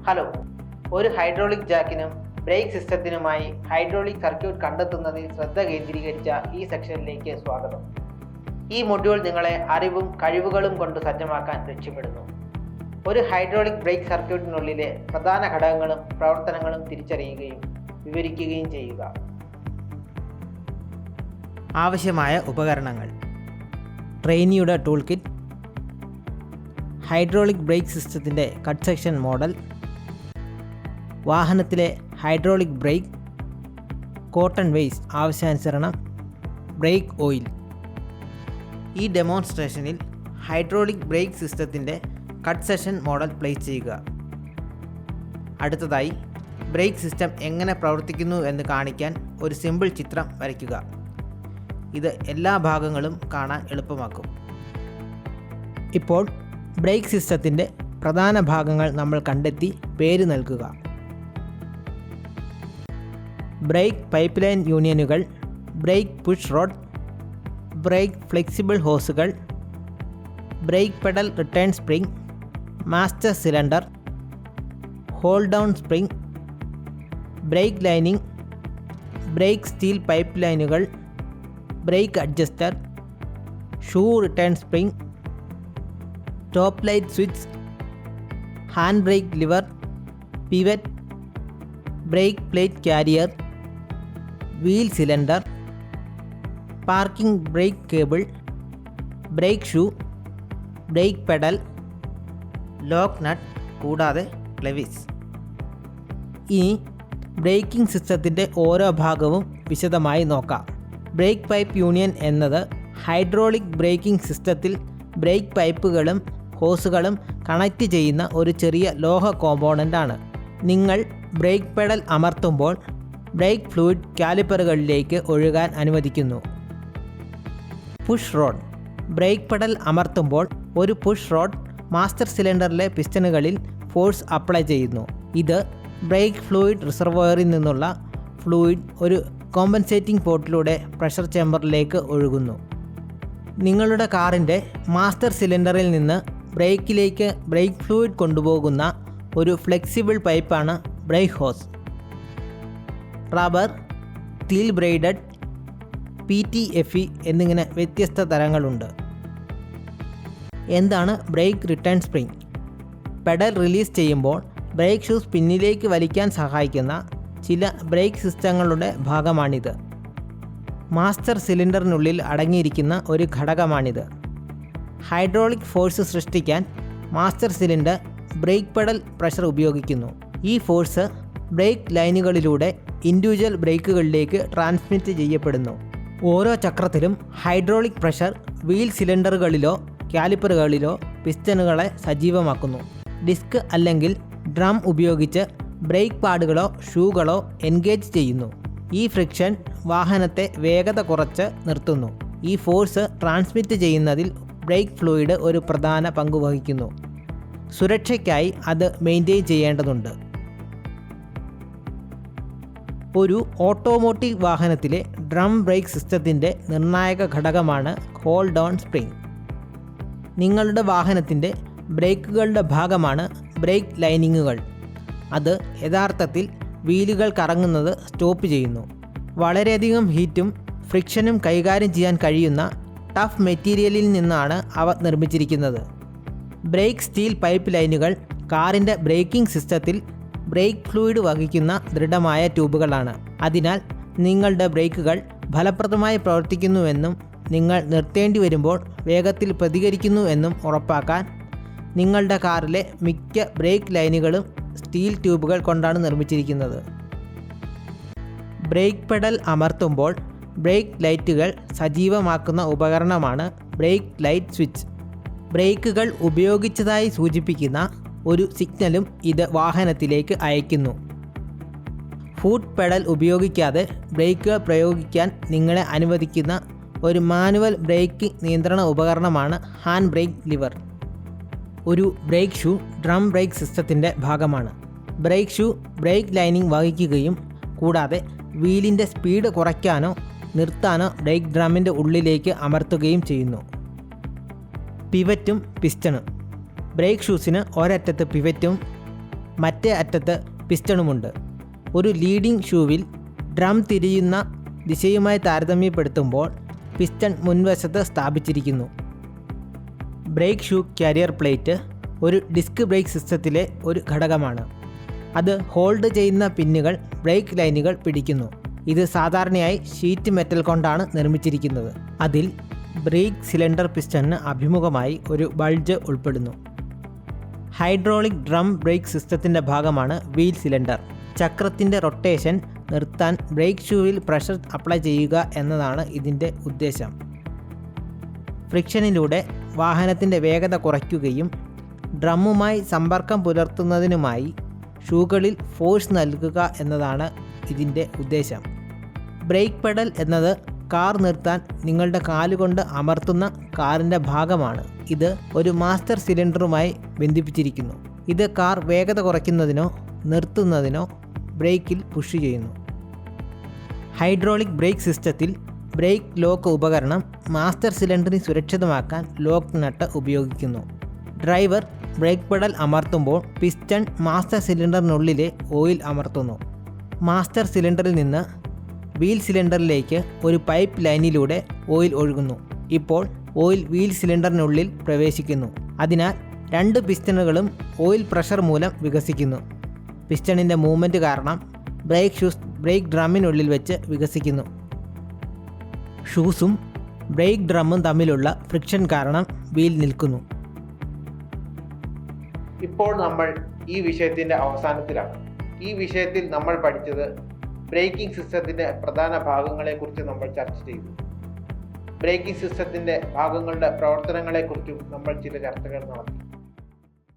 Hello, ഒരു hydraulic ജാക്കിനും break സിസ്റ്റത്തിനുമായി hydraulic circuit കണ്ടെത്തുന്നതിൽ ശ്രദ്ധ കേന്ദ്രീകരിച്ച ഈ സെക്ഷനിലേക്ക് സ്വാഗതം. ഈ മൊഡ്യൂൾ നിങ്ങളെ അറിവും കഴിവുകളും കൊണ്ട് സജ്ജമാക്കാൻ ലക്ഷ്യമിടുന്നു. ഒരു ഹൈഡ്രോളിക് ബ്രേക്ക് സർക്യൂട്ടിനുള്ളിലെ പ്രധാന ഘടകങ്ങളും പ്രവർത്തനങ്ങളും തിരിച്ചറിയുകയും വിവരിക്കുകയും ചെയ്യുക. ആവശ്യമായ ഉപകരണങ്ങൾ: ട്രെയിനിയുടെ ടൂൾ കിറ്റ്, ഹൈഡ്രോളിക് ബ്രേക്ക് സിസ്റ്റത്തിൻ്റെ കട്ട് സെക്ഷൻ മോഡൽ, വാഹനത്തിലെ ഹൈഡ്രോളിക് ബ്രേക്ക്, കോട്ടൺ വേസ്റ്റ് ആവശ്യാനുസരണം, ബ്രേക്ക് ഓയിൽ. ഈ ഡെമോൺസ്ട്രേഷനിൽ ഹൈഡ്രോളിക് ബ്രേക്ക് സിസ്റ്റത്തിൻ്റെ കട്ട് സെക്ഷൻ മോഡൽ പ്ലേസ് ചെയ്യുക. അടുത്തതായി ബ്രേക്ക് സിസ്റ്റം എങ്ങനെ പ്രവർത്തിക്കുന്നു എന്ന് കാണിക്കാൻ ഒരു സിമ്പിൾ ചിത്രം വരയ്ക്കുക. ഇത് എല്ലാ ഭാഗങ്ങളും കാണാൻ എളുപ്പമാക്കും. ഇപ്പോൾ ബ്രേക്ക് സിസ്റ്റത്തിൻ്റെ പ്രധാന ഭാഗങ്ങൾ നമ്മൾ കണ്ടെത്തി പേര് നൽകുക. ബ്രേക്ക് പൈപ്പ് ലൈൻ യൂണിയനുകൾ, brake push rod, brake flexible ഹോസുകൾ, brake pedal return spring, master cylinder, hold down spring, brake lining, brake steel pipe ലൈനുകൾ, brake adjuster, shoe return spring, top light switch, hand brake lever, pivot, brake plate carrier, wheel cylinder, parking brake cable, brake shoe, brake pedal, lock nut, കൂടാതെ clevis. ഇനി braking സിസ്റ്റത്തിൻ്റെ ഓരോ ഭാഗവും വിശദമായി നോക്കാം. Brake pipe union എന്നത് hydraulic breaking സിസ്റ്റത്തിൽ brake പൈപ്പുകളും ഹോസുകളും കണക്റ്റ് ചെയ്യുന്ന ഒരു ചെറിയ ലോഹ കോമ്പോണൻ്റ് ആണ്. നിങ്ങൾ ബ്രേക്ക് പെഡൽ അമർത്തുമ്പോൾ ബ്രേക്ക് ഫ്ലൂയിഡ് കാലിപ്പറുകളിലേക്ക് ഒഴുകാൻ അനുവദിക്കുന്നു. പുഷ് റോഡ്: ബ്രേക്ക് പെഡൽ അമർത്തുമ്പോൾ ഒരു പുഷ് റോഡ് മാസ്റ്റർ സിലിണ്ടറിലെ പിസ്റ്റണുകളിൽ ഫോഴ്സ് അപ്ലൈ ചെയ്യുന്നു. ഇത് ബ്രേക്ക് ഫ്ലൂയിഡ് റിസർവോയറിൽ നിന്നുള്ള ഫ്ലൂയിഡ് ഒരു കോമ്പൻസേറ്റിംഗ് പോർട്ടിലൂടെ പ്രഷർ ചേമ്പറിലേക്ക് ഒഴുകുന്നു. നിങ്ങളുടെ കാറിൻ്റെ മാസ്റ്റർ സിലിണ്ടറിൽ നിന്ന് ബ്രേക്കിലേക്ക് ബ്രേക്ക് ഫ്ലൂയിഡ് കൊണ്ടുപോകുന്ന ഒരു ഫ്ലെക്സിബിൾ പൈപ്പാണ് ബ്രേക്ക് ഹോസ്. റബ്ബർ, സ്റ്റീൽ ബ്രേഡഡ്, PTFE എന്നിങ്ങനെ വ്യത്യസ്ത തരങ്ങളുണ്ട്. എന്താണ് break return spring? Pedal release ചെയ്യുമ്പോൾ ബ്രേക്ക് ഷൂസ് പിന്നിലേക്ക് വലിക്കാൻ സഹായിക്കുന്ന ചില ബ്രേക്ക് സിസ്റ്റങ്ങളുടെ ഭാഗമാണിത്. മാസ്റ്റർ സിലിണ്ടറിനുള്ളിൽ അടങ്ങിയിരിക്കുന്ന ഒരു ഘടകമാണിത്. ഹൈഡ്രോളിക് ഫോഴ്സ് സൃഷ്ടിക്കാൻ master cylinder brake pedal pressure ഉപയോഗിക്കുന്നു. ഈ ഫോഴ്സ് ബ്രേക്ക് ലൈനുകളിലൂടെ ഇൻഡിവിജ്വൽ ബ്രേക്കുകളിലേക്ക് ട്രാൻസ്മിറ്റ് ചെയ്യപ്പെടുന്നു. ഓരോ ചക്രത്തിലും ഹൈഡ്രോളിക് പ്രഷർ വീൽ സിലിണ്ടറുകളിലോ കാലിപ്പറുകളിലോ പിസ്റ്റണുകളെ സജീവമാക്കുന്നു. ഡിസ്ക് അല്ലെങ്കിൽ ഡ്രം ഉപയോഗിച്ച് ബ്രേക്ക് പാഡുകളോ ഷൂകളോ എൻഗേജ് ചെയ്യുന്നു. ഈ ഫ്രിക്ഷൻ വാഹനത്തെ വേഗത കുറച്ച് നിർത്തുന്നു. ഈ ഫോഴ്സ് ട്രാൻസ്മിറ്റ് ചെയ്യുന്നതിൽ ബ്രേക്ക് ഫ്ലൂയിഡ് ഒരു പ്രധാന പങ്ക് വഹിക്കുന്നു. സുരക്ഷയ്ക്കായി അത് മെയിൻറ്റെയിൻ ചെയ്യേണ്ടതുണ്ട്. ഒരു ഓട്ടോമോട്ടീവ് വാഹനത്തിലെ ഡ്രം ബ്രേക്ക് സിസ്റ്റത്തിൻ്റെ നിർണായക ഘടകമാണ് ഹോൾഡ് ഡൗൺ സ്പ്രിംഗ്. നിങ്ങളുടെ വാഹനത്തിൻ്റെ ബ്രേക്കുകളുടെ ഭാഗമാണ് ബ്രേക്ക് ലൈനിങ്ങുകൾ. അത് യഥാർത്ഥത്തിൽ വീലുകൾ കറങ്ങുന്നത് സ്റ്റോപ്പ് ചെയ്യുന്നു. വളരെയധികം ഹീറ്റും ഫ്രിക്ഷനും കൈകാര്യം ചെയ്യാൻ കഴിയുന്ന ടഫ് മെറ്റീരിയലിൽ നിന്നാണ് അവ നിർമ്മിച്ചിരിക്കുന്നത്. ബ്രേക്ക് സ്റ്റീൽ പൈപ്പ് ലൈനുകൾ കാറിൻ്റെ ബ്രേക്കിംഗ് സിസ്റ്റത്തിൽ ബ്രേക്ക് ഫ്ലൂയിഡ് വഹിക്കുന്ന ദൃഢമായ ട്യൂബുകളാണ്. അതിനാൽ നിങ്ങളുടെ ബ്രേക്കുകൾ ഫലപ്രദമായി പ്രവർത്തിക്കുന്നുവെന്നും നിങ്ങൾ നിർത്തേണ്ടി വരുമ്പോൾ വേഗത്തിൽ പ്രതികരിക്കുന്നു എന്നും ഉറപ്പാക്കാൻ നിങ്ങളുടെ കാറിലെ മിക്ക ബ്രേക്ക് ലൈനുകളും സ്റ്റീൽ ട്യൂബുകൾ കൊണ്ടാണ് നിർമ്മിച്ചിരിക്കുന്നത്. ബ്രേക്ക് പെഡൽ അമർത്തുമ്പോൾ ബ്രേക്ക് ലൈറ്റുകൾ സജീവമാക്കുന്ന ഉപകരണമാണ് ബ്രേക്ക് ലൈറ്റ് സ്വിച്ച്. ബ്രേക്കുകൾ ഉപയോഗിച്ചതായി സൂചിപ്പിക്കുന്ന ഒരു സിഗ്നലും ഇത് വാഹനത്തിലേക്ക് അയക്കുന്നു. ഫുട്ട് പെഡൽ ഉപയോഗിക്കാതെ ബ്രേക്കുകൾ പ്രയോഗിക്കാൻ നിങ്ങളെ അനുവദിക്കുന്ന ഒരു മാനുവൽ ബ്രേക്ക് നിയന്ത്രണ ഉപകരണമാണ് ഹാൻഡ് ബ്രേക്ക് ലിവർ. ഒരു ബ്രേക്ക് ഷൂ ഡ്രം ബ്രേക്ക് സിസ്റ്റത്തിൻ്റെ ഭാഗമാണ്. ബ്രേക്ക് ഷൂ ബ്രേക്ക് ലൈനിങ് വഹിക്കുകയും കൂടാതെ വീലിൻ്റെ സ്പീഡ് കുറയ്ക്കാനോ നിർത്താനോ ബ്രേക്ക് ഡ്രമ്മിൻ്റെ ഉള്ളിലേക്ക് അമർത്തുകയും ചെയ്യുന്നു. പിവറ്റും പിസ്റ്റണും: ബ്രേക്ക് ഷൂസിന് ഒരറ്റത്ത് പിവറ്റും മറ്റേ അറ്റത്ത് പിസ്റ്റണുമുണ്ട്. ഒരു ലീഡിംഗ് ഷൂവിൽ ഡ്രം തിരിയുന്ന ദിശയുമായി താരതമ്യപ്പെടുത്തുമ്പോൾ പിസ്റ്റൺ മുൻവശത്ത് സ്ഥാപിച്ചിരിക്കുന്നു. ബ്രേക്ക് ഷൂ കാരിയർ പ്ലേറ്റ് ഒരു ഡിസ്ക് ബ്രേക്ക് സിസ്റ്റത്തിലെ ഒരു ഘടകമാണ്. അത് ഹോൾഡ് ചെയ്യുന്ന പിന്നുകൾ ബ്രേക്ക് ലൈനുകൾ പിടിക്കുന്നു. ഇത് സാധാരണയായി ഷീറ്റ് മെറ്റൽ കൊണ്ടാണ് നിർമ്മിച്ചിരിക്കുന്നത്. അതിൽ ബ്രേക്ക് സിലിണ്ടർ പിസ്റ്റണിന് അഭിമുഖമായി ഒരു ബൾജ് ഉൾപ്പെടുന്നു. ഹൈഡ്രോളിക് ഡ്രം ബ്രേക്ക് സിസ്റ്റത്തിൻ്റെ ഭാഗമാണ് വീൽ സിലിണ്ടർ. ചക്രത്തിൻ്റെ റൊട്ടേഷൻ നിർത്താൻ ബ്രേക്ക് ഷൂവിൽ പ്രഷർ അപ്ലൈ ചെയ്യുക എന്നതാണ് ഇതിൻ്റെ ഉദ്ദേശം. ഫ്രിക്ഷനിലൂടെ വാഹനത്തിൻ്റെ വേഗത കുറയ്ക്കുകയും ഡ്രമ്മുമായി സമ്പർക്കം പുലർത്തുന്നതിനുമായി ഷൂകളിൽ ഫോഴ്സ് നൽകുക എന്നതാണ് ഇതിൻ്റെ ഉദ്ദേശം. ബ്രേക്ക് പെഡൽ എന്നത് കാർ നിർത്താൻ നിങ്ങളുടെ കാലുകൊണ്ട് അമർത്തുന്ന കാറിൻ്റെ ഭാഗമാണ്. ഇത് ഒരു മാസ്റ്റർ സിലിണ്ടറുമായി ബന്ധിപ്പിച്ചിരിക്കുന്നു. ഇത് കാർ വേഗത കുറയ്ക്കുന്നതിനോ നിർത്തുന്നതിനോ ബ്രേക്കിൽ പുഷ് ചെയ്യുന്നു. ഹൈഡ്രോളിക് ബ്രേക്ക് സിസ്റ്റത്തിൽ ബ്രേക്ക് ലോക്ക് ഉപകരണം മാസ്റ്റർ സിലിണ്ടറിനെ സുരക്ഷിതമാക്കാൻ ലോക്ക് നട്ട് ഉപയോഗിക്കുന്നു. ഡ്രൈവർ ബ്രേക്ക് പെഡൽ അമർത്തുമ്പോൾ പിസ്റ്റൺ മാസ്റ്റർ സിലിണ്ടറിനുള്ളിലെ ഓയിൽ അമർത്തുന്നു. മാസ്റ്റർ സിലിണ്ടറിൽ നിന്ന് വീൽ സിലിണ്ടറിലേക്ക് ഒരു പൈപ്പ് ലൈനിലൂടെ ഓയിൽ ഒഴുകുന്നു. ഇപ്പോൾ ഓയിൽ വീൽ സിലിണ്ടറിനുള്ളിൽ പ്രവേശിക്കുന്നു. അതിനാൽ രണ്ട് പിസ്റ്റണുകളും ഓയിൽ പ്രഷർ മൂലം വികസിക്കുന്നു. പിസ്റ്റണിൻ്റെ മൂവ്മെൻറ്റ് കാരണം ബ്രേക്ക് ഷൂസ് ബ്രേക്ക് ഡ്രമ്മിനുള്ളിൽ വെച്ച് വികസിക്കുന്നു. ഷൂസും ബ്രേക്ക് ഡ്രമ്മും തമ്മിലുള്ള ഫ്രിക്ഷൻ കാരണം വീൽ നിൽക്കുന്നു. ഇപ്പോൾ നമ്മൾ ഈ വിഷയത്തിൻ്റെ അവസാനത്തിലാണ്. ഈ വിഷയത്തിൽ നമ്മൾ പഠിച്ചത് ബ്രേക്കിംഗ് സിസ്റ്റത്തിൻ്റെ പ്രധാന ഭാഗങ്ങളെക്കുറിച്ച് നമ്മൾ ചർച്ച ചെയ്തു. ബ്രേക്കിംഗ് സിസ്റ്റത്തിൻ്റെ ഭാഗങ്ങളുടെ പ്രവർത്തനങ്ങളെക്കുറിച്ചും നമ്മൾ ചില ചർച്ചകൾ നടത്തി.